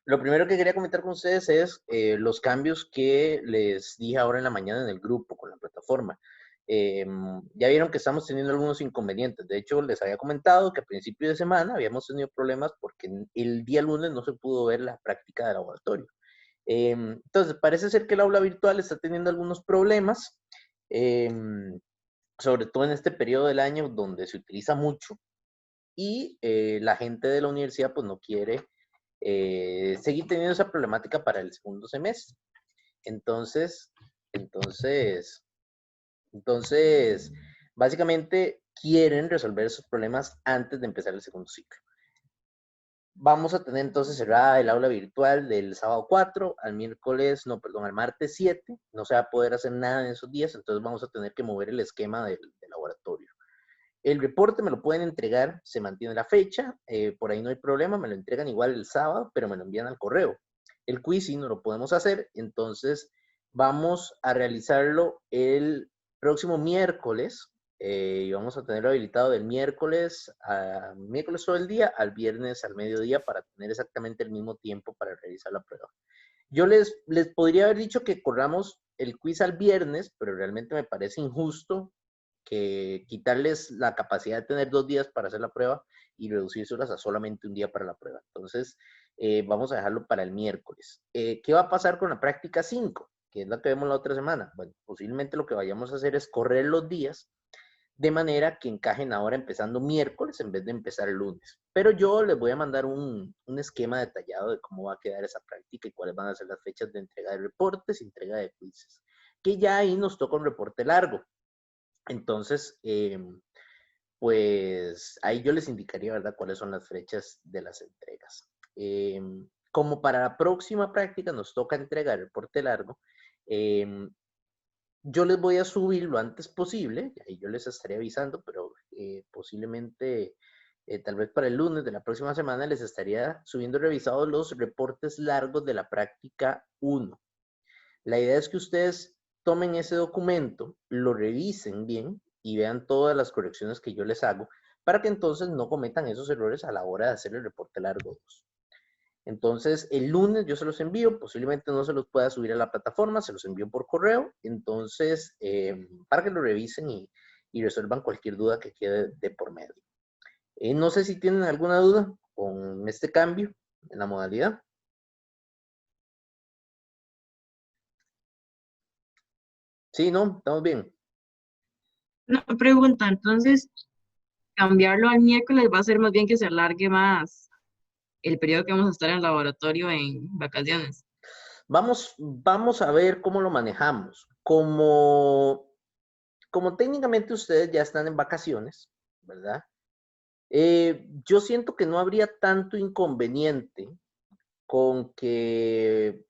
Lo primero que quería comentar con ustedes es los cambios que les dije ahora en la mañana en el grupo con la plataforma. Ya vieron que estamos teniendo algunos inconvenientes. De hecho, les había comentado que a principio de semana habíamos tenido problemas porque el día lunes no se pudo ver la práctica de laboratorio. Entonces, parece ser que el aula virtual está teniendo algunos problemas, sobre todo en este periodo del año donde se utiliza mucho y la gente de la universidad pues no quiere seguir teniendo esa problemática para el segundo semestre. Entonces, entonces, entonces, básicamente quieren resolver esos problemas antes de empezar el segundo ciclo. Vamos a tener entonces cerrada el aula virtual del sábado 4 al miércoles, no, perdón, al martes 7. No se va a poder hacer nada en esos días, entonces vamos a tener que mover el esquema del laboratorio. El reporte me lo pueden entregar, se mantiene la fecha, por ahí no hay problema, me lo entregan igual el sábado, pero me lo envían al correo. El quiz sí no lo podemos hacer, entonces vamos a realizarlo el próximo miércoles, y vamos a tenerlo habilitado del miércoles a miércoles todo el día, al viernes al mediodía, para tener exactamente el mismo tiempo para realizar la prueba. Yo les podría haber dicho que corramos el quiz al viernes, pero realmente me parece injusto que quitarles la capacidad de tener 2 días para hacer la prueba y reducírselas a solamente un día para la prueba. Entonces, vamos a dejarlo para el miércoles. ¿Qué va a pasar con la práctica 5? Que es la que vemos la otra semana. Bueno, posiblemente lo que vayamos a hacer es correr los días de manera que encajen ahora empezando miércoles en vez de empezar el lunes. Pero yo les voy a mandar un esquema detallado de cómo va a quedar esa práctica y cuáles van a ser las fechas de entrega de reportes y entrega de quizzes. Que ya ahí nos toca un reporte largo. Entonces, pues ahí yo les indicaría, ¿verdad?, cuáles son las fechas de las entregas. Como para la próxima práctica nos toca entregar el reporte largo, yo les voy a subir lo antes posible, y yo les estaré avisando, pero posiblemente, tal vez para el lunes de la próxima semana, les estaría subiendo revisados los reportes largos de la práctica 1. La idea es que ustedes tomen ese documento, lo revisen bien y vean todas las correcciones que yo les hago para que entonces no cometan esos errores a la hora de hacer el reporte largo 2. Entonces, el lunes yo se los envío, posiblemente no se los pueda subir a la plataforma, se los envío por correo, entonces, para que lo revisen y resuelvan cualquier duda que quede de por medio. No sé si tienen alguna duda con este cambio en la modalidad. Sí, no, estamos bien. Una pregunta, entonces, cambiarlo al miércoles va a ser más bien que se alargue más el periodo que vamos a estar en el laboratorio en vacaciones. Vamos a ver cómo lo manejamos. Como técnicamente ustedes ya están en vacaciones, ¿verdad? Yo siento que no habría tanto inconveniente con que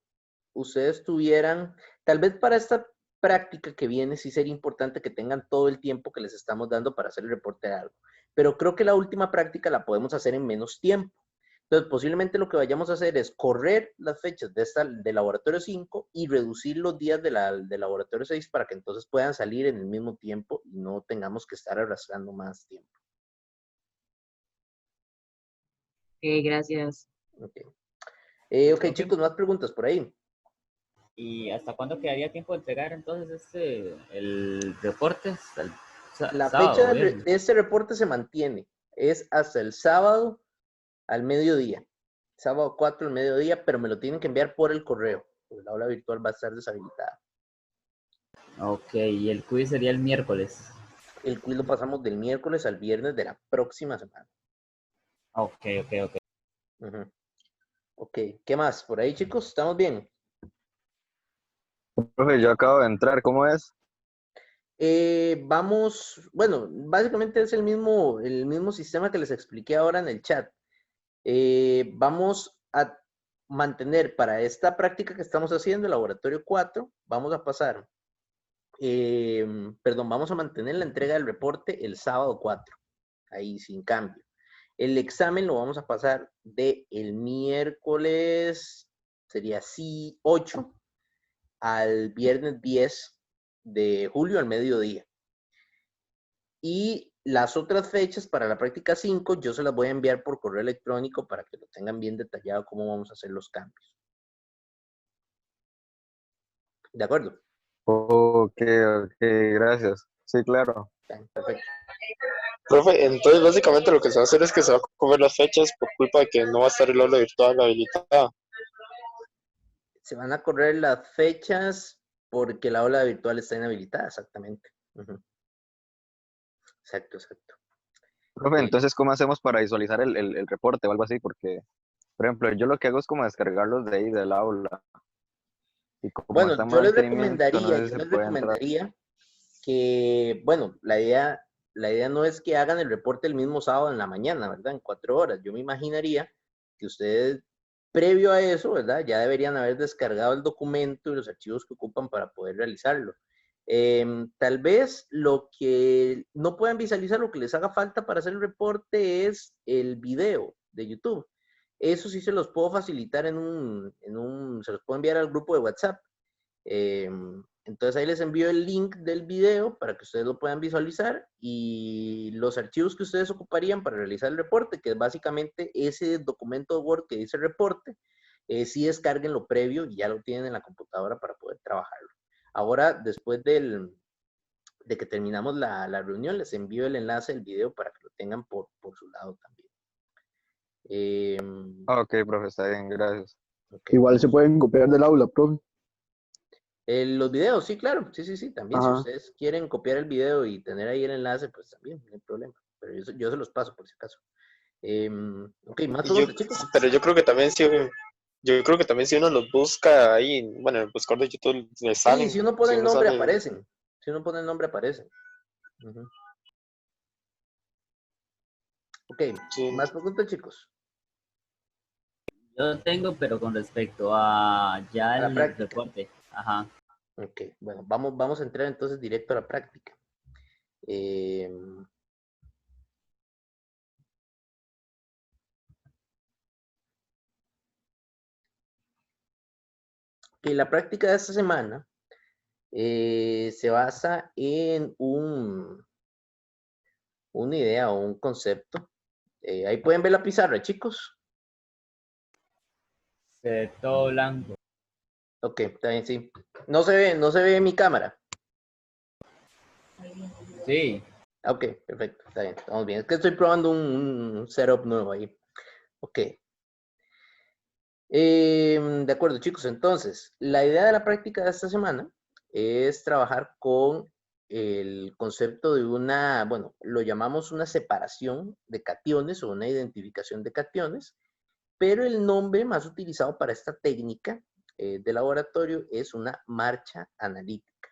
ustedes tuvieran, tal vez para esta práctica que viene, sí sería importante que tengan todo el tiempo que les estamos dando para hacer el reporte de algo. Pero creo que la última práctica la podemos hacer en menos tiempo. Entonces, posiblemente lo que vayamos a hacer es correr las fechas de laboratorio 5 y reducir los días de laboratorio 6 para que entonces puedan salir en el mismo tiempo y no tengamos que estar arrastrando más tiempo. Ok, gracias. Ok, ok, Ok. chicos, más preguntas por ahí. ¿Y hasta cuándo quedaría tiempo de entregar entonces el reporte? ¿Hasta el La sábado fecha o viernes? de este reporte se mantiene, es hasta el sábado al mediodía, sábado 4 al mediodía, pero me lo tienen que enviar por el correo, porque la aula virtual va a estar deshabilitada. Ok, y el quiz sería el miércoles. El quiz lo pasamos del miércoles al viernes de la próxima semana. Ok, ok, ok. Ujú. Ok, ¿qué más? Por ahí, chicos, ¿estamos bien? Profe, yo acabo de entrar, ¿cómo es? Vamos, bueno, básicamente es el mismo sistema que les expliqué ahora en el chat. Vamos a mantener para esta práctica que estamos haciendo, el laboratorio 4, vamos a pasar, perdón, vamos a mantener la entrega del reporte el sábado 4, ahí sin cambio. El examen lo vamos a pasar de el miércoles, sería así, 8 al viernes 10 de julio al mediodía. Y las otras fechas para la práctica 5 yo se las voy a enviar por correo electrónico para que lo tengan bien detallado cómo vamos a hacer los cambios. ¿De acuerdo? Ok, ok, gracias. Sí, claro. Perfecto. Profe, entonces básicamente lo que se va a hacer es que se va a comer las fechas por culpa de que no va a estar el aula virtual habilitada. Se van a correr las fechas porque la aula virtual está inhabilitada, exactamente. Ujú. Exacto, exacto. Profe, entonces, ¿cómo hacemos para visualizar el reporte o algo así? Porque, por ejemplo, yo lo que hago es como descargarlos de ahí del aula. Y como Bueno, está en mantenimiento, no sé yo si se les puede entrar. recomendaría que, bueno, la idea no es que hagan el reporte el mismo sábado en la mañana, ¿verdad? En 4 horas. Yo me imaginaría que ustedes, previo a eso, ¿verdad? Ya deberían haber descargado el documento y los archivos que ocupan para poder realizarlo. Tal vez lo que no puedan visualizar, lo que les haga falta para hacer el reporte es el video de YouTube. Eso sí se los puedo facilitar se los puedo enviar al grupo de WhatsApp. Entonces ahí les envío el link del video para que ustedes lo puedan visualizar y los archivos que ustedes ocuparían para realizar el reporte, que es básicamente ese documento de Word que dice reporte, sí descarguen lo previo y ya lo tienen en la computadora para poder trabajarlo. Ahora, después de que terminamos la reunión, les envío el enlace del video para que lo tengan por su lado también. Ok, profe, está bien, gracias. Okay, Igual se vamos. pueden copiar del aula, profe. Los videos, sí, claro, sí, también. Si Ajá. ustedes quieren copiar el video y tener ahí el enlace, pues también, no hay problema. Pero yo se los paso por si acaso. Ok, más Y yo, preguntas, chicos. pero yo creo que también si uno los busca ahí, bueno, en el buscador de YouTube le Sí, salen, si uno pone si el uno nombre, sale, aparecen. Si uno pone el nombre, aparecen. Ujú. Ok, sí. más preguntas, chicos. Yo tengo, pero con respecto a ya A la el práctica. reporte. Ajá. Ok, bueno, vamos a entrar entonces directo a la práctica. Em, ok, la práctica de esta semana se basa en una idea o un concepto. Ahí pueden ver la pizarra, chicos. Todo blanco. Ok, está bien, sí. No se ve en mi cámara. Sí. Ok, perfecto, está bien, estamos bien. Es que estoy probando un setup nuevo ahí. Ok. De acuerdo, chicos. Entonces, la idea de la práctica de esta semana es trabajar con el concepto de bueno, lo llamamos una separación de cationes o una identificación de cationes, pero el nombre más utilizado para esta técnica de laboratorio es una marcha analítica.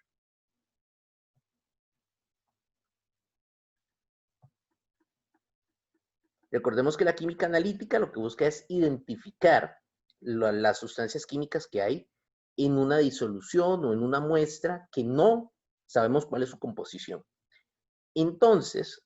Recordemos que la química analítica lo que busca es identificar las sustancias químicas que hay en una disolución o en una muestra que no sabemos cuál es su composición. Entonces,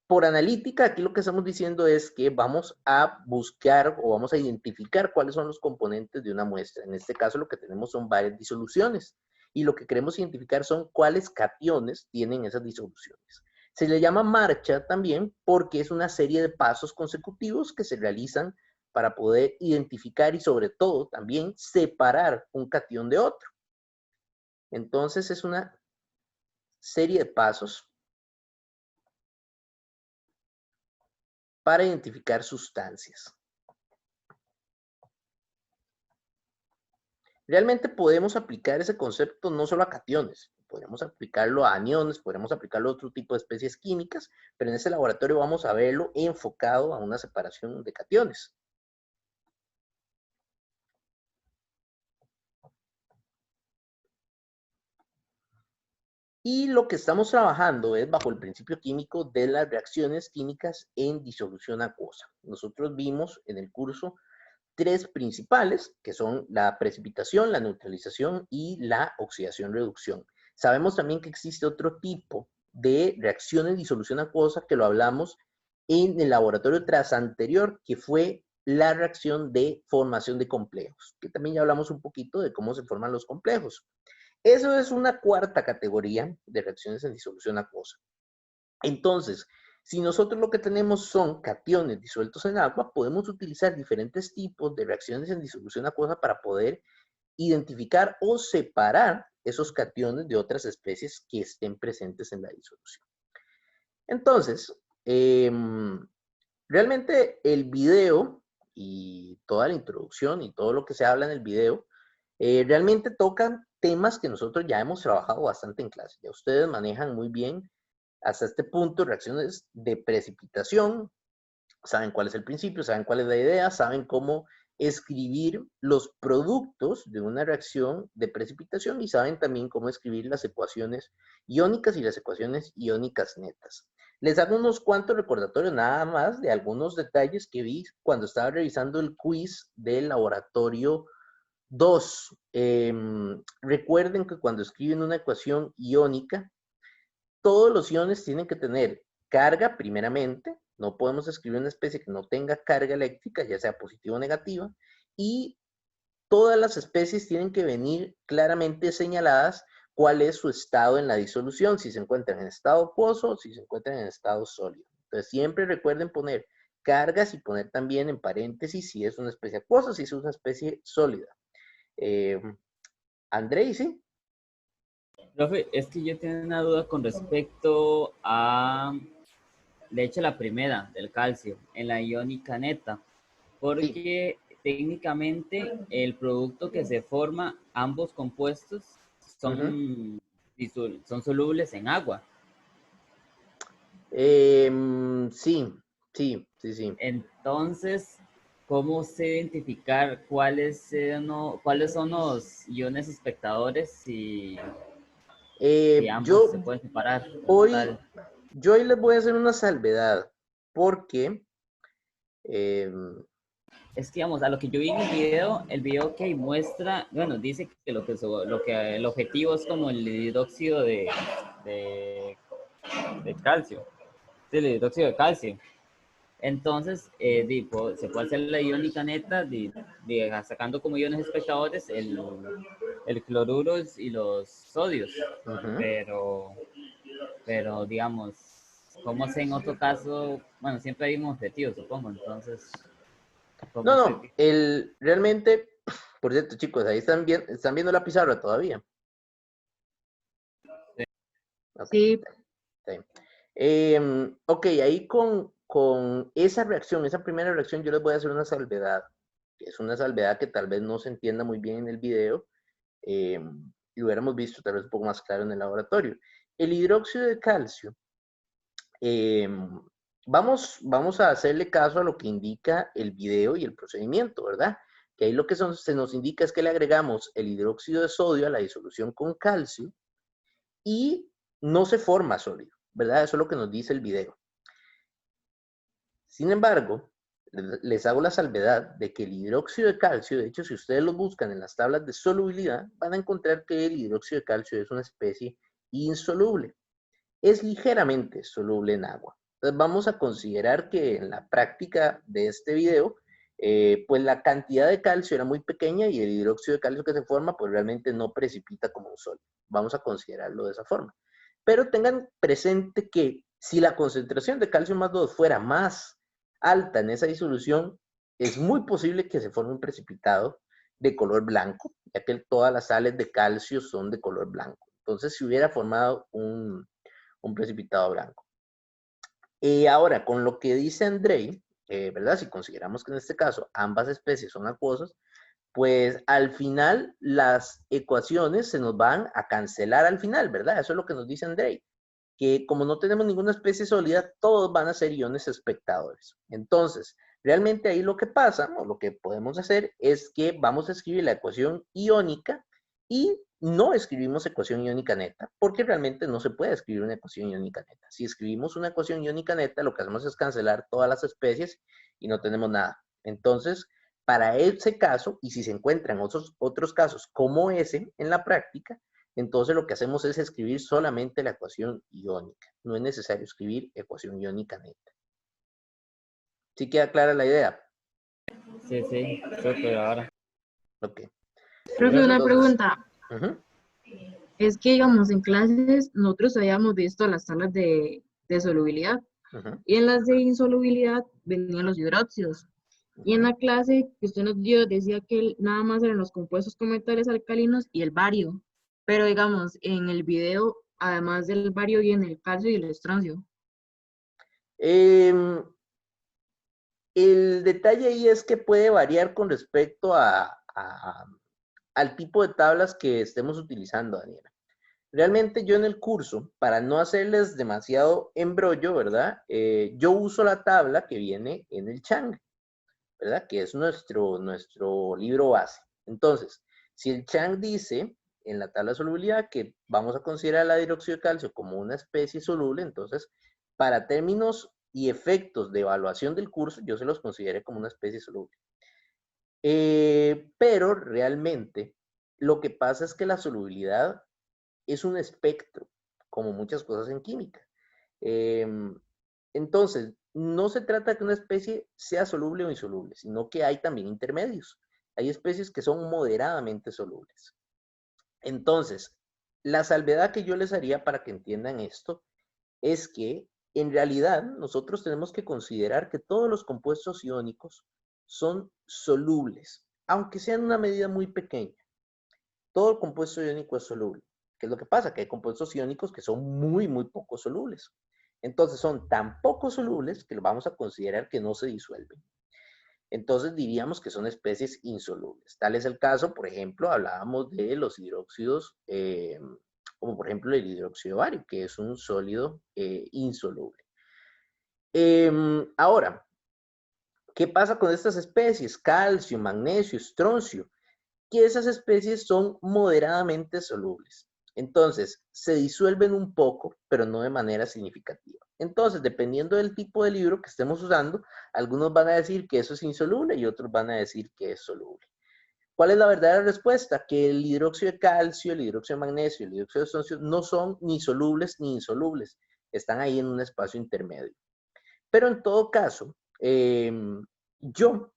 por analítica, aquí lo que estamos diciendo es que vamos a buscar o vamos a identificar cuáles son los componentes de una muestra. En este caso, lo que tenemos son varias disoluciones y lo que queremos identificar son cuáles cationes tienen esas disoluciones. Se le llama marcha también porque es una serie de pasos consecutivos que se realizan para poder identificar y sobre todo también separar un catión de otro. Entonces es una serie de pasos para identificar sustancias. Realmente podemos aplicar ese concepto no solo a cationes, podemos aplicarlo a aniones, podemos aplicarlo a otro tipo de especies químicas, pero en este laboratorio vamos a verlo enfocado a una separación de cationes. Y lo que estamos trabajando es bajo el principio químico de las reacciones químicas en disolución acuosa. Nosotros vimos en el curso 3 principales, que son la precipitación, la neutralización y la oxidación-reducción. Sabemos también que existe otro tipo de reacción en disolución acuosa que lo hablamos en el laboratorio tras anterior, que fue la reacción de formación de complejos, que también ya hablamos un poquito de cómo se forman los complejos. Eso es una cuarta categoría de reacciones en disolución acuosa. Entonces, si nosotros lo que tenemos son cationes disueltos en agua, podemos utilizar diferentes tipos de reacciones en disolución acuosa para poder identificar o separar esos cationes de otras especies que estén presentes en la disolución. Entonces, realmente el video y toda la introducción y todo lo que se habla en el video realmente tocan temas que nosotros ya hemos trabajado bastante en clase. Ya ustedes manejan muy bien hasta este punto reacciones de precipitación, saben cuál es el principio, saben cuál es la idea, saben cómo escribir los productos de una reacción de precipitación y saben también cómo escribir las ecuaciones iónicas y las ecuaciones iónicas netas. Les hago unos cuantos recordatorios nada más de algunos detalles que vi cuando estaba revisando el quiz del laboratorio 2. Recuerden que cuando escriben una ecuación iónica, todos los iones tienen que tener carga primeramente. No podemos escribir una especie que no tenga carga eléctrica, ya sea positiva o negativa, y todas las especies tienen que venir claramente señaladas cuál es su estado en la disolución, si se encuentran en estado acuoso, si se encuentran en estado sólido. Entonces siempre recuerden poner cargas y poner también en paréntesis si es una especie acuosa, si es una especie sólida. Andrei, ¿sí? Profe, es que yo tengo una duda con respecto a, de hecho, la primera, del calcio, en la iónica neta, porque técnicamente el producto que se forma, ambos compuestos, son, son solubles en agua. Sí. Entonces, ¿cómo sé identificar cuáles son los iones espectadores si ambos se pueden separar? Yo hoy les voy a hacer una salvedad, porque es que, digamos, a lo que yo vi en el video que muestra, bueno, dice que el objetivo es como el hidróxido de calcio, el hidróxido de calcio. Entonces, se puede hacer la iónica neta, sacando como iones espectadores el cloruro y los sodios, pero digamos, ¿cómo sé en otro caso? Bueno, siempre hay un objetivo, supongo, entonces... No, realmente, por cierto, chicos, ahí están viendo la pizarra todavía. Sí. Ok, ahí con esa reacción, esa primera reacción, yo les voy a hacer una salvedad. Es una salvedad que tal vez no se entienda muy bien en el video y lo hubiéramos visto tal vez un poco más claro en el laboratorio. El hidróxido de calcio, vamos a hacerle caso a lo que indica el video y el procedimiento, ¿verdad? Que ahí lo que se nos indica es que le agregamos el hidróxido de sodio a la disolución con calcio y no se forma sólido, ¿verdad? Eso es lo que nos dice el video. Sin embargo, les hago la salvedad de que el hidróxido de calcio, de hecho, si ustedes lo buscan en las tablas de solubilidad, van a encontrar que el hidróxido de calcio es una especie insoluble. Es ligeramente soluble en agua. Entonces vamos a considerar que en la práctica de este video, pues la cantidad de calcio era muy pequeña y el hidróxido de calcio que se forma, pues realmente no precipita como un sólido. Vamos a considerarlo de esa forma. Pero tengan presente que si la concentración de calcio más 2 fuera más alta en esa disolución, es muy posible que se forme un precipitado de color blanco, ya que todas las sales de calcio son de color blanco. Entonces, si hubiera formado un precipitado blanco. Ahora, con lo que dice Andrei, ¿verdad? Si consideramos que en este caso ambas especies son acuosas, pues al final las ecuaciones se nos van a cancelar al final, ¿verdad? Eso es lo que nos dice Andrei, que como no tenemos ninguna especie sólida, todos van a ser iones espectadores. Entonces, realmente ahí lo que pasa, o lo que podemos hacer, es que vamos a escribir la ecuación iónica y no escribimos ecuación iónica neta, porque realmente no se puede escribir una ecuación iónica neta. Si escribimos una ecuación iónica neta, lo que hacemos es cancelar todas las especies y no tenemos nada. Entonces, para ese caso, y si se encuentran otros casos como ese en la práctica, entonces lo que hacemos es escribir solamente la ecuación iónica. No es necesario escribir ecuación iónica neta. ¿Sí queda clara la idea? Sí, súper ahora. Ok. Profe, una pregunta. Uh-huh. Es que, digamos, en clases nosotros habíamos visto las tablas de de solubilidad. Ujú, Y en las de insolubilidad venían los hidróxidos. Y en ujú. la clase que usted nos dio decía que nada más eran los compuestos con metales alcalinos y el bario. Pero digamos, en el video, además del bario, viene el calcio y el estroncio. Em, el detalle ahí es que puede variar con respecto al tipo de tablas que estemos utilizando, Daniela. Realmente yo en el curso, para no hacerles demasiado embrollo, ¿verdad? Yo uso la tabla que viene en el Chang, ¿verdad? Que es nuestro libro base. Entonces, si el Chang dice en la tabla de solubilidad que vamos a considerar la hidróxido de calcio como una especie soluble, entonces, para términos y efectos de evaluación del curso, yo se los consideré como una especie soluble. Pero realmente lo que pasa es que la solubilidad es un espectro, como muchas cosas en química. Entonces, no se trata de que una especie sea soluble o insoluble, sino que hay también intermedios. Hay especies que son moderadamente solubles. Entonces, la salvedad que yo les haría para que entiendan esto es que en realidad nosotros tenemos que considerar que todos los compuestos iónicos son solubles, aunque sean una medida muy pequeña. Todo el compuesto iónico es soluble. ¿Qué es lo que pasa? Que hay compuestos iónicos que son muy, muy poco solubles. Entonces son tan poco solubles que lo vamos a considerar que no se disuelven. Entonces diríamos que son especies insolubles. Tal es el caso, por ejemplo, hablábamos de los hidróxidos, como por ejemplo el hidróxido de bario, que es un sólido insoluble. Ahora, ¿qué pasa con estas especies? Calcio, magnesio, estroncio, que esas especies son moderadamente solubles. Entonces, se disuelven un poco, pero no de manera significativa. Entonces, dependiendo del tipo de libro que estemos usando, algunos van a decir que eso es insoluble y otros van a decir que es soluble. ¿Cuál es la verdadera respuesta? Que el hidróxido de calcio, el hidróxido de magnesio, el hidróxido de estroncio no son ni solubles ni insolubles. Están ahí en un espacio intermedio. Pero en todo caso, yo,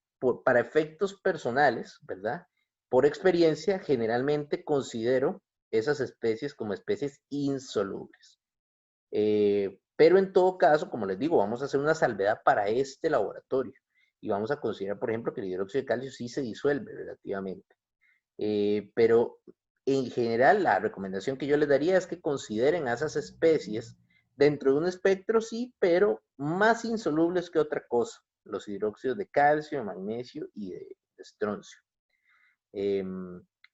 para efectos personales, ¿verdad? Por experiencia, generalmente considero esas especies como especies insolubles. Pero en todo caso, como les digo, vamos a hacer una salvedad para este laboratorio y vamos a considerar, por ejemplo, que el hidróxido de calcio sí se disuelve relativamente. Pero en general, la recomendación que yo les daría es que consideren a esas especies dentro de un espectro, sí, pero más insolubles que otra cosa. Los hidróxidos de calcio, de magnesio y de estroncio.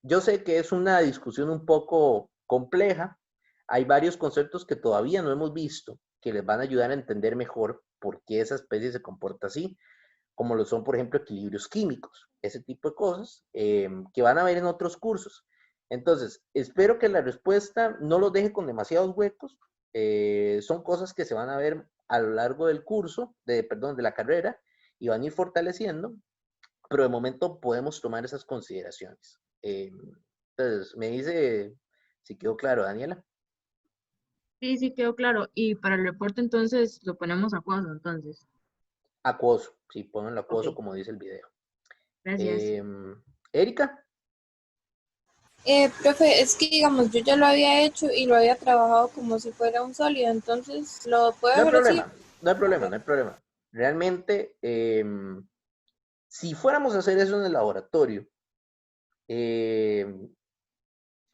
Yo sé que es una discusión un poco compleja. Hay varios conceptos que todavía no hemos visto que les van a ayudar a entender mejor por qué esa especie se comporta así, como lo son, por ejemplo, equilibrios químicos, ese tipo de cosas que van a ver en otros cursos. Entonces, espero que la respuesta no los deje con demasiados huecos. Son cosas que se van a ver a lo largo del curso, perdón, de la carrera, y van a ir fortaleciendo, pero de momento podemos tomar esas consideraciones. Entonces, me dice si quedó claro, Daniela. Sí, sí, quedó claro. Y para el reporte entonces lo ponemos acuoso, entonces. Acuoso, sí, pongan Ok, acuoso como dice el video. gracias. Erika, Profe, es que digamos, yo ya lo había hecho y lo había trabajado como si fuera un sólido, entonces lo puedo no hay dejar así. problema, no hay problema, Ok. no hay problema. Realmente, si fuéramos a hacer eso en el laboratorio, eh,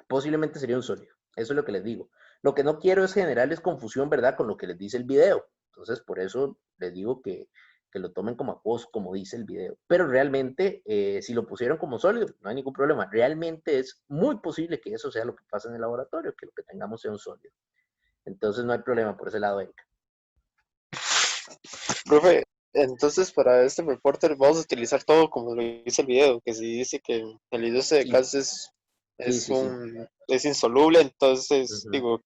posiblemente sería un sólido. Eso es lo que les digo. Lo que no quiero es generarles confusión, ¿verdad? Con lo que les dice el video. Entonces, por eso les digo que lo tomen como acuoso, como dice el video. Pero realmente, si lo pusieron como sólido, no hay ningún problema. Realmente es muy posible que eso sea lo que pasa en el laboratorio, que lo que tengamos sea un sólido. Entonces, no hay problema por ese lado, Erika. Profe, entonces para este reporte vamos a utilizar todo como lo dice el video, que si dice que el hidróxido de Sí, calcio sí, sí, sí. es insoluble, entonces Ujú, digo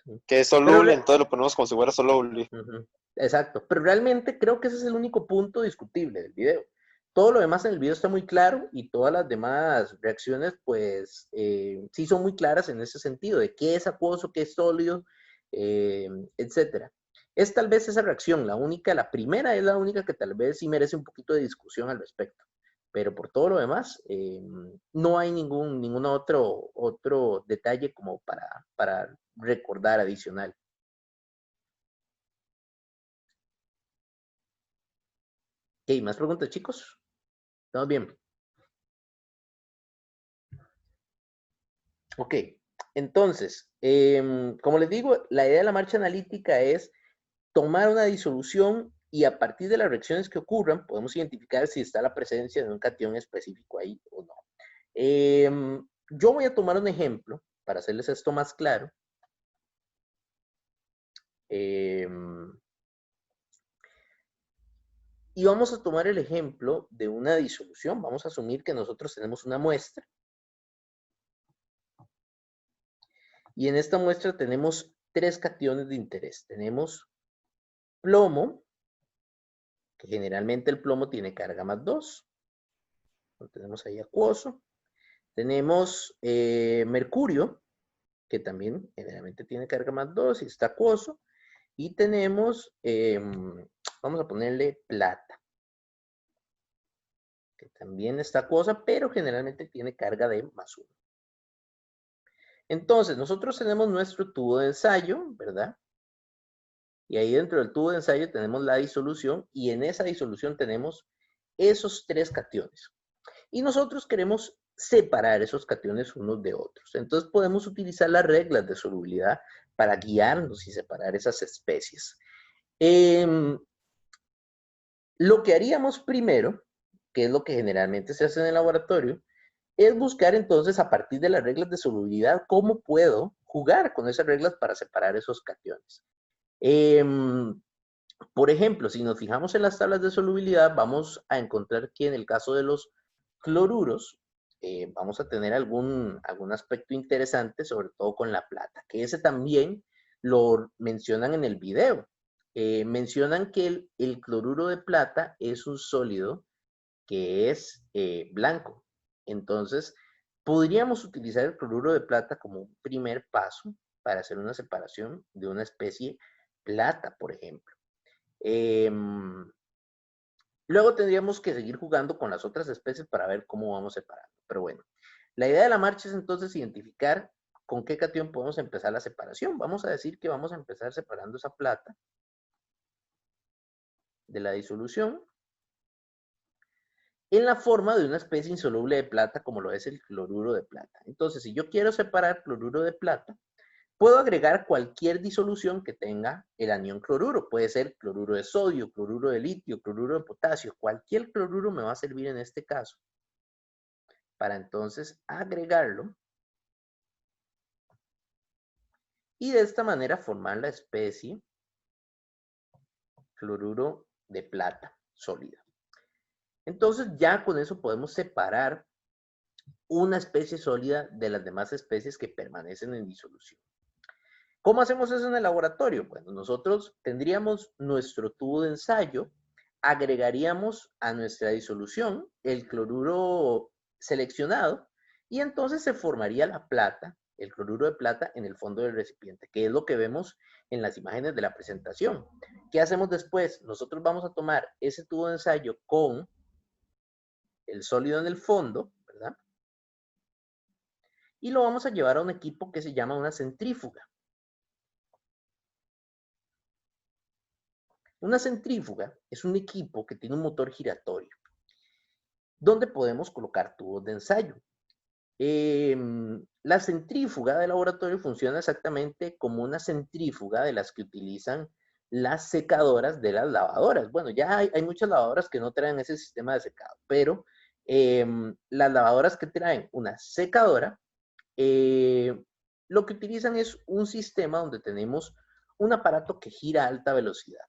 sí. que es Pero, soluble, entonces lo ponemos como si fuera soluble. ujú, exacto. Pero realmente creo que ese es el único punto discutible del video. Todo lo demás en el video está muy claro y todas las demás reacciones, pues, sí son muy claras en ese sentido, de qué es acuoso, qué es sólido, eh, etcétera. Es tal vez esa reacción, la única, la primera es la única que tal vez sí merece un poquito de discusión al respecto. Pero por todo lo demás, no hay ningún otro detalle como para recordar adicional. Ok, ¿más preguntas, chicos? ¿Estamos bien? Ok, entonces, como les digo, la idea de la marcha analítica es tomar una disolución y a partir de las reacciones que ocurran, podemos identificar si está la presencia de un cation específico ahí o no. Yo voy a tomar un ejemplo para hacerles esto más claro. Y vamos a tomar el ejemplo de una disolución. Vamos a asumir que nosotros tenemos una muestra. Y en esta muestra tenemos 3 cationes de interés. Tenemos plomo, que generalmente el plomo tiene carga más 2. Lo tenemos ahí acuoso. Tenemos mercurio, que también generalmente tiene carga más 2 y está acuoso. Y tenemos, vamos a ponerle plata, que también está acuosa, pero generalmente tiene carga de más 1. Entonces, nosotros tenemos nuestro tubo de ensayo, ¿verdad? Y ahí dentro del tubo de ensayo tenemos la disolución y en esa disolución tenemos esos 3 cationes. Y nosotros queremos separar esos cationes unos de otros. Entonces podemos utilizar las reglas de solubilidad para guiarnos y separar esas especies. Lo que haríamos primero, que es lo que generalmente se hace en el laboratorio, es buscar entonces a partir de las reglas de solubilidad cómo puedo jugar con esas reglas para separar esos cationes. Por ejemplo, si nos fijamos en las tablas de solubilidad, vamos a encontrar que en el caso de los cloruros, vamos a tener algún aspecto interesante, sobre todo con la plata, que ese también lo mencionan en el video. Mencionan que el cloruro de plata es un sólido que es blanco. Entonces, podríamos utilizar el cloruro de plata como un primer paso para hacer una separación de una especie plata, por ejemplo. Luego tendríamos que seguir jugando con las otras especies para ver cómo vamos separando. Pero bueno, la idea de la marcha es entonces identificar con qué cation podemos empezar la separación. Vamos a decir que vamos a empezar separando esa plata de la disolución en la forma de una especie insoluble de plata como lo es el cloruro de plata. Entonces, si yo quiero separar cloruro de plata, puedo agregar cualquier disolución que tenga el anión cloruro. Puede ser cloruro de sodio, cloruro de litio, cloruro de potasio. Cualquier cloruro me va a servir en este caso para entonces agregarlo y de esta manera formar la especie cloruro de plata sólida. Entonces ya con eso podemos separar una especie sólida de las demás especies que permanecen en disolución. ¿Cómo hacemos eso en el laboratorio? Bueno, nosotros tendríamos nuestro tubo de ensayo, agregaríamos a nuestra disolución el cloruro seleccionado y entonces se formaría la plata, el cloruro de plata en el fondo del recipiente, que es lo que vemos en las imágenes de la presentación. ¿Qué hacemos después? Nosotros vamos a tomar ese tubo de ensayo con el sólido en el fondo, ¿verdad? Y lo vamos a llevar a un equipo que se llama una centrífuga. Una centrífuga es un equipo que tiene un motor giratorio, donde podemos colocar tubos de ensayo. La centrífuga de laboratorio funciona exactamente como una centrífuga de las que utilizan las secadoras de las lavadoras. Bueno, ya hay muchas lavadoras que no traen ese sistema de secado, pero las lavadoras que traen una secadora, lo que utilizan es un sistema donde tenemos un aparato que gira a alta velocidad.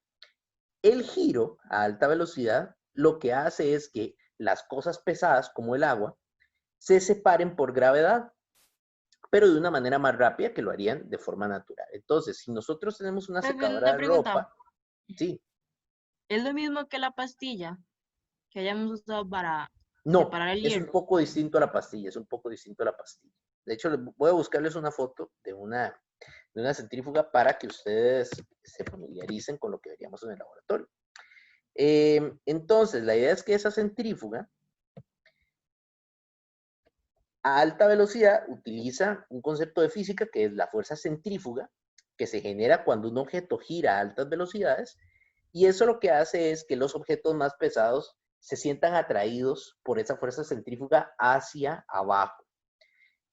El giro a alta velocidad lo que hace es que las cosas pesadas como el agua se separen por gravedad, pero de una manera más rápida que lo harían de forma natural. Entonces, si nosotros tenemos una secadora de ropa, sí. ¿Es lo mismo que la pastilla que hayamos usado para No, separar el es un hierro? poco distinto a la pastilla, es un poco distinto a la pastilla. De hecho, voy a buscarles una foto de una centrífuga para que ustedes se familiaricen con lo que veríamos en el laboratorio. Entonces, la idea es que esa centrífuga a alta velocidad utiliza un concepto de física que es la fuerza centrífuga, que se genera cuando un objeto gira a altas velocidades, Y eso lo que hace es que los objetos más pesados se sientan atraídos por esa fuerza centrífuga hacia abajo.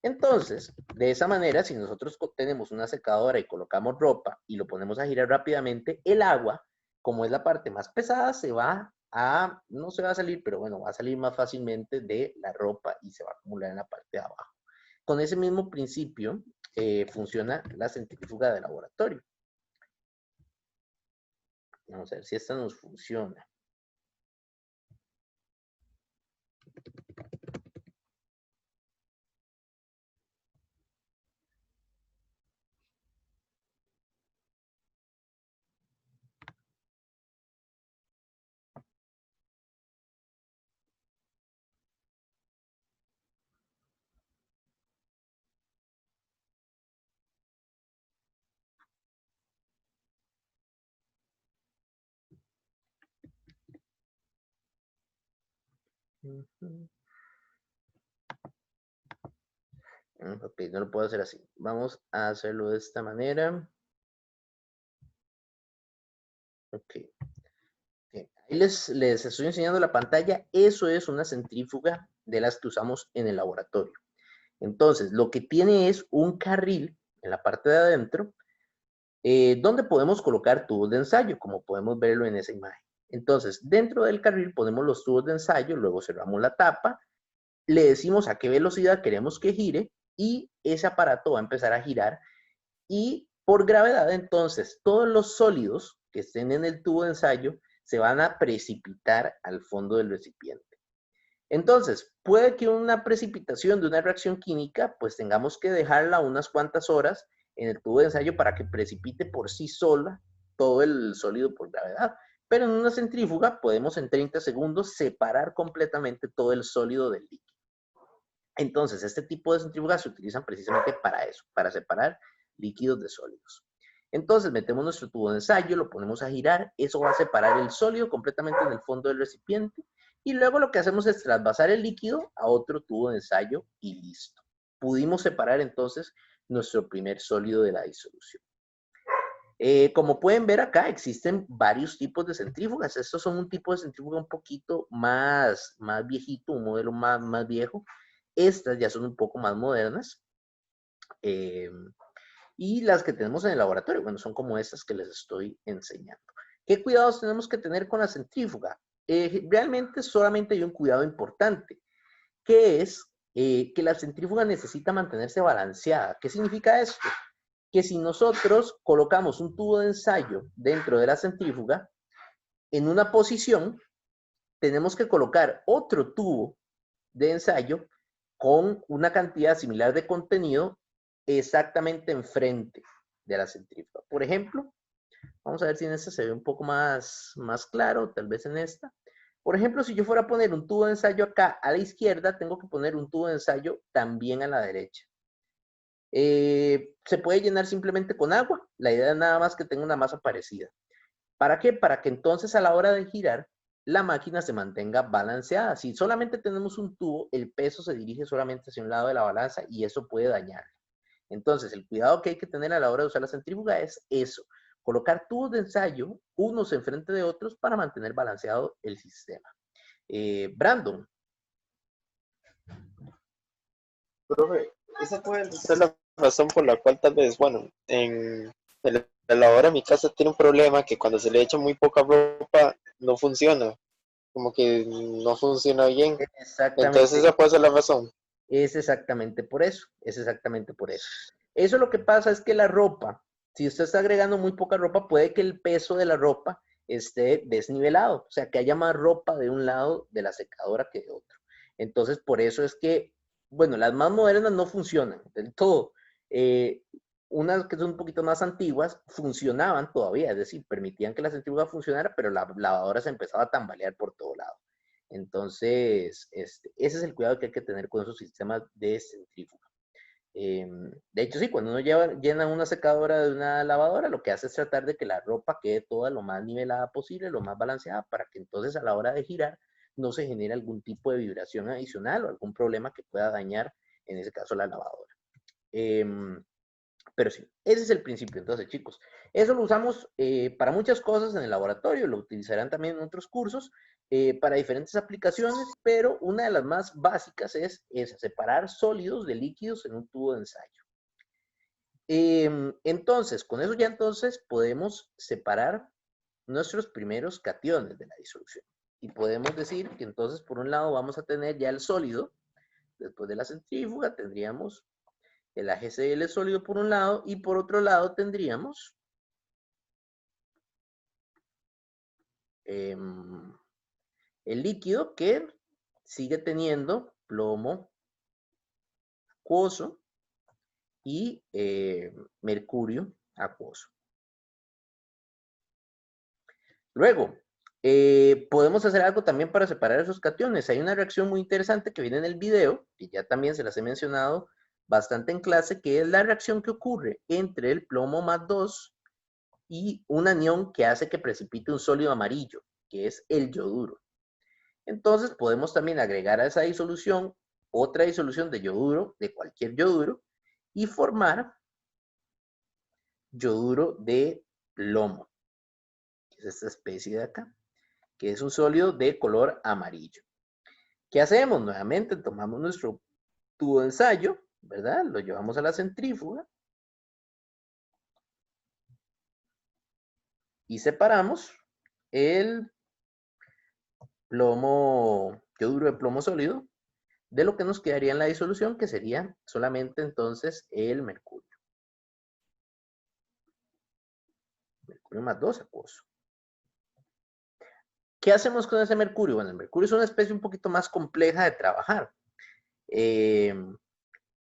Entonces, de esa manera, si nosotros tenemos una secadora y colocamos ropa y lo ponemos a girar rápidamente, el agua, como es la parte más pesada, no se va a salir, pero bueno, va a salir más fácilmente de la ropa y se va a acumular en la parte de abajo. Con ese mismo principio funciona la centrífuga de laboratorio. Vamos a ver si esta nos funciona. Ok, no lo puedo hacer así. Vamos a hacerlo de esta manera. Ok. Ahí les estoy enseñando la pantalla. Eso es una centrífuga de las que usamos en el laboratorio. Entonces, lo que tiene es un carril en la parte de adentro donde podemos colocar tubos de ensayo, como podemos verlo en esa imagen. Entonces, dentro del carril ponemos los tubos de ensayo, luego cerramos la tapa, le decimos a qué velocidad queremos que gire y ese aparato va a empezar a girar y por gravedad, entonces, todos los sólidos que estén en el tubo de ensayo se van a precipitar al fondo del recipiente. Entonces, puede que una precipitación de una reacción química, pues tengamos que dejarla unas cuantas horas en el tubo de ensayo para que precipite por sí sola todo el sólido por gravedad. Pero en una centrífuga podemos en 30 segundos separar completamente todo el sólido del líquido. Entonces, este tipo de centrífugas se utilizan precisamente para eso, para separar líquidos de sólidos. Entonces, metemos nuestro tubo de ensayo, lo ponemos a girar, eso va a separar el sólido completamente en el fondo del recipiente y luego lo que hacemos es trasvasar el líquido a otro tubo de ensayo y listo. Pudimos separar entonces nuestro primer sólido de la disolución. Como pueden ver acá, existen varios tipos de centrífugas. Estos son un tipo de centrífuga un poquito más viejito, un modelo más viejo. Estas ya son un poco más modernas. Y las que tenemos en el laboratorio, bueno, son como estas que les estoy enseñando. ¿Qué cuidados tenemos que tener con la centrífuga? Realmente solamente hay un cuidado importante, que es que la centrífuga necesita mantenerse balanceada. ¿Qué significa esto? Que si nosotros colocamos un tubo de ensayo dentro de la centrífuga, en una posición, tenemos que colocar otro tubo de ensayo con una cantidad similar de contenido exactamente enfrente de la centrífuga. Por ejemplo, vamos a ver si en esta se ve un poco más claro, tal vez en esta. Por ejemplo, si yo fuera a poner un tubo de ensayo acá a la izquierda, tengo que poner un tubo de ensayo también a la derecha. Se puede llenar simplemente con agua. La idea es nada más que tenga una masa parecida. ¿Para qué? Para que entonces a la hora de girar, la máquina se mantenga balanceada. Si solamente tenemos un tubo, el peso se dirige solamente hacia un lado de la balanza y eso puede dañar. Entonces, el cuidado que hay que tener a la hora de usar la centrífuga es eso, colocar tubos de ensayo unos enfrente de otros para mantener balanceado el sistema. Brandon. Profe, esa puede ser la razón por la cual tal vez, bueno, en la lavadora de mi casa tiene un problema que cuando se le echa muy poca ropa no funciona, como que no funciona bien. Entonces esa puede ser la razón. Es exactamente por eso, Eso lo que pasa es que la ropa, si usted está agregando muy poca ropa, puede que el peso de la ropa esté desnivelado, o sea, que haya más ropa de un lado de la secadora que de otro. Entonces, por eso es que, bueno, las más modernas no funcionan del todo. Unas que son un poquito más antiguas funcionaban todavía, es decir, permitían que la centrífuga funcionara, pero la lavadora se empezaba a tambalear por todo lado. Entonces, ese es el cuidado que hay que tener con esos sistemas de centrífuga. De hecho, sí, cuando uno llena una secadora de una lavadora, lo que hace es tratar de que la ropa quede toda lo más nivelada posible, lo más balanceada, para que entonces a la hora de girar no se genere algún tipo de vibración adicional o algún problema que pueda dañar, en ese caso, la lavadora. Pero sí, ese es el principio. Entonces, chicos, eso lo usamos para muchas cosas en el laboratorio, lo utilizarán también en otros cursos, para diferentes aplicaciones, pero una de las más básicas es separar sólidos de líquidos en un tubo de ensayo. Entonces, con eso ya entonces podemos separar nuestros primeros cationes de la disolución. Y podemos decir que entonces, por un lado, vamos a tener ya el sólido. Después de la centrífuga tendríamos el HCl sólido por un lado y por otro lado tendríamos el líquido que sigue teniendo plomo acuoso y mercurio acuoso. Luego, podemos hacer algo también para separar esos cationes. Hay una reacción muy interesante que viene en el video, y ya también se las he mencionado bastante en clase, que es la reacción que ocurre entre el plomo más 2 y un anión que hace que precipite un sólido amarillo, que es el yoduro. Entonces podemos también agregar a esa disolución otra disolución de yoduro, de cualquier yoduro, y formar yoduro de plomo, que es esta especie de acá, que es un sólido de color amarillo. ¿Qué hacemos? Nuevamente tomamos nuestro tubo de ensayo, ¿verdad? Lo llevamos a la centrífuga y separamos el plomo, yoduro de plomo sólido, de lo que nos quedaría en la disolución, que sería solamente entonces el mercurio. Mercurio más 2 acuoso. ¿Qué hacemos con ese mercurio? Bueno, el mercurio es una especie un poquito más compleja de trabajar,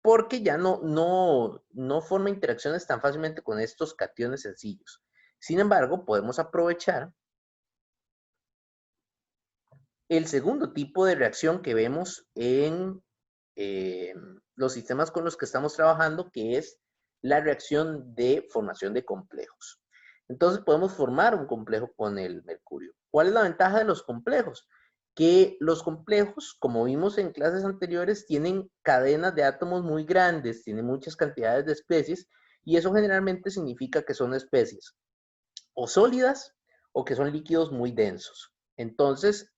porque ya no forma interacciones tan fácilmente con estos cationes sencillos. Sin embargo, podemos aprovechar el segundo tipo de reacción que vemos en los sistemas con los que estamos trabajando, que es la reacción de formación de complejos. Entonces podemos formar un complejo con el mercurio. ¿Cuál es la ventaja de los complejos? Que los complejos, como vimos en clases anteriores, tienen cadenas de átomos muy grandes, tienen muchas cantidades de especies, y eso generalmente significa que son especies o sólidas o que son líquidos muy densos. Entonces,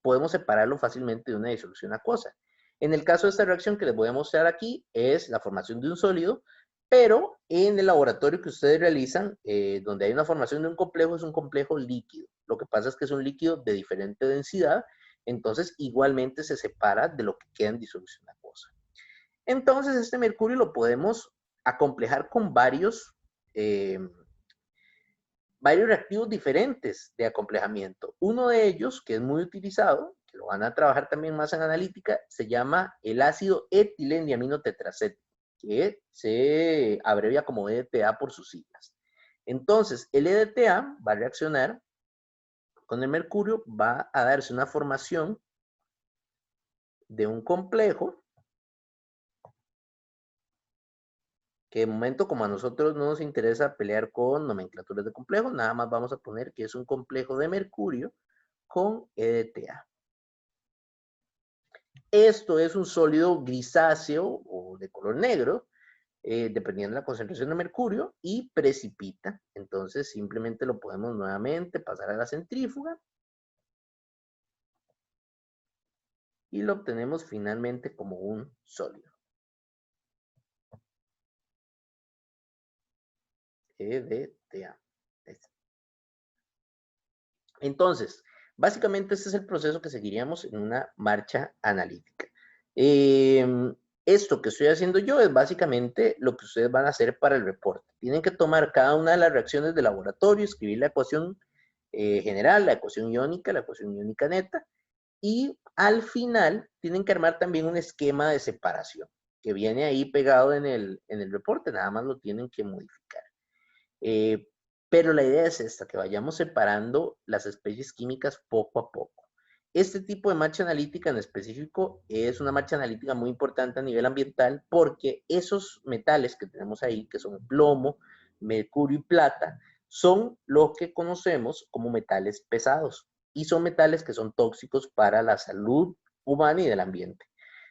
podemos separarlo fácilmente de una disolución acuosa. En el caso de esta reacción que les voy a mostrar aquí, es la formación de un sólido, pero en el laboratorio que ustedes realizan, donde hay una formación de un complejo, es un complejo líquido. Lo que pasa es que es un líquido de diferente densidad, entonces igualmente se separa de lo que queda en disolución acuosa. Entonces, este mercurio lo podemos acomplejar con varios reactivos diferentes de acomplejamiento. Uno de ellos, que es muy utilizado, que lo van a trabajar también más en analítica, se llama el ácido etilendiaminotetracético, que se abrevia como EDTA por sus siglas. Entonces, el EDTA va a reaccionar con el mercurio, va a darse una formación de un complejo que de momento, como a nosotros no nos interesa pelear con nomenclaturas de complejos, nada más vamos a poner que es un complejo de mercurio con EDTA. Esto es un sólido grisáceo o de color negro, dependiendo de la concentración de mercurio, y precipita. Entonces simplemente lo podemos nuevamente pasar a la centrífuga y lo obtenemos finalmente como un sólido. EDTA. Entonces, básicamente este es el proceso que seguiríamos en una marcha analítica. Esto que estoy haciendo yo es básicamente lo que ustedes van a hacer para el reporte. Tienen que tomar cada una de las reacciones del laboratorio, escribir la ecuación general, la ecuación iónica neta, y al final tienen que armar también un esquema de separación que viene ahí pegado en el reporte, nada más lo tienen que modificar. Pero la idea es esta, que vayamos separando las especies químicas poco a poco. Este tipo de marcha analítica en específico es una marcha analítica muy importante a nivel ambiental porque esos metales que tenemos ahí, que son plomo, mercurio y plata, son lo que conocemos como metales pesados y son metales que son tóxicos para la salud humana y del ambiente.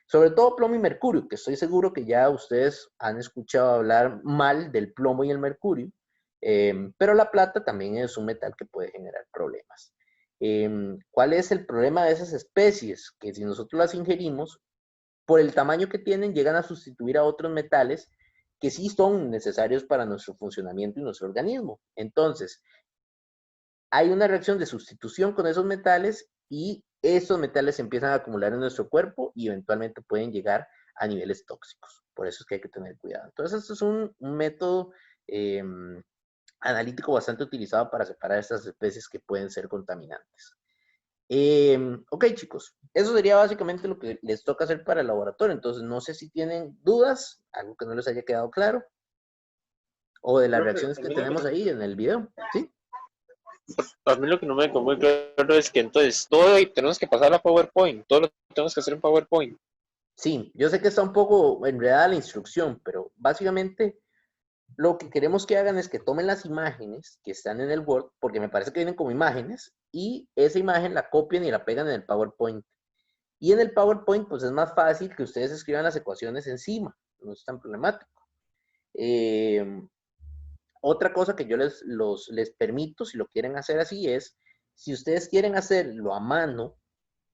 Sobre todo plomo y mercurio, que estoy seguro que ya ustedes han escuchado hablar mal del plomo y el mercurio, pero la plata también es un metal que puede generar problemas. ¿Cuál es el problema de esas especies? Que si nosotros las ingerimos, por el tamaño que tienen, llegan a sustituir a otros metales que sí son necesarios para nuestro funcionamiento y nuestro organismo. Entonces, hay una reacción de sustitución con esos metales y esos metales se empiezan a acumular en nuestro cuerpo y eventualmente pueden llegar a niveles tóxicos. Por eso es que hay que tener cuidado. Entonces, esto es un método analítico bastante utilizado para separar estas especies que pueden ser contaminantes. Ok, chicos, eso sería básicamente lo que les toca hacer para el laboratorio. Entonces, no sé si tienen dudas, algo que no les haya quedado claro, o de las reacciones que tenemos ahí en el video, ¿sí? A mí lo que no me quedó muy claro es que entonces todo tenemos que pasar a PowerPoint, todo lo tenemos que hacer en PowerPoint. Sí, yo sé que está un poco enredada la instrucción, pero básicamente lo que queremos que hagan es que tomen las imágenes que están en el Word, porque me parece que vienen como imágenes, y esa imagen la copien y la pegan en el PowerPoint. Y en el PowerPoint, pues es más fácil que ustedes escriban las ecuaciones encima, no es tan problemático. Otra cosa que yo les permito, si lo quieren hacer así, es, si ustedes quieren hacerlo a mano,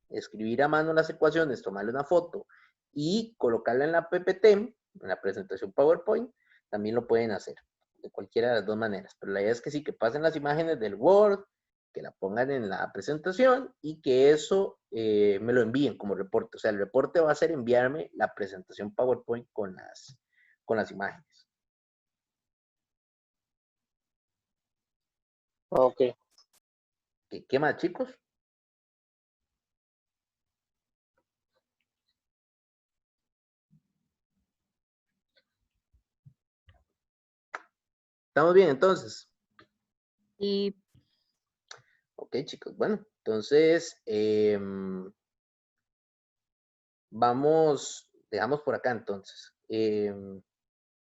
escribir a mano las ecuaciones, tomarle una foto y colocarla en la PPT, en la presentación PowerPoint, también lo pueden hacer, de cualquiera de las dos maneras. Pero la idea es que sí, que pasen las imágenes del Word, que la pongan en la presentación y que eso me lo envíen como reporte. O sea, el reporte va a ser enviarme la presentación PowerPoint con las imágenes. Ok. ¿Qué más, chicos? ¿Estamos bien entonces? Y Ok, chicos, bueno, entonces dejamos por acá entonces.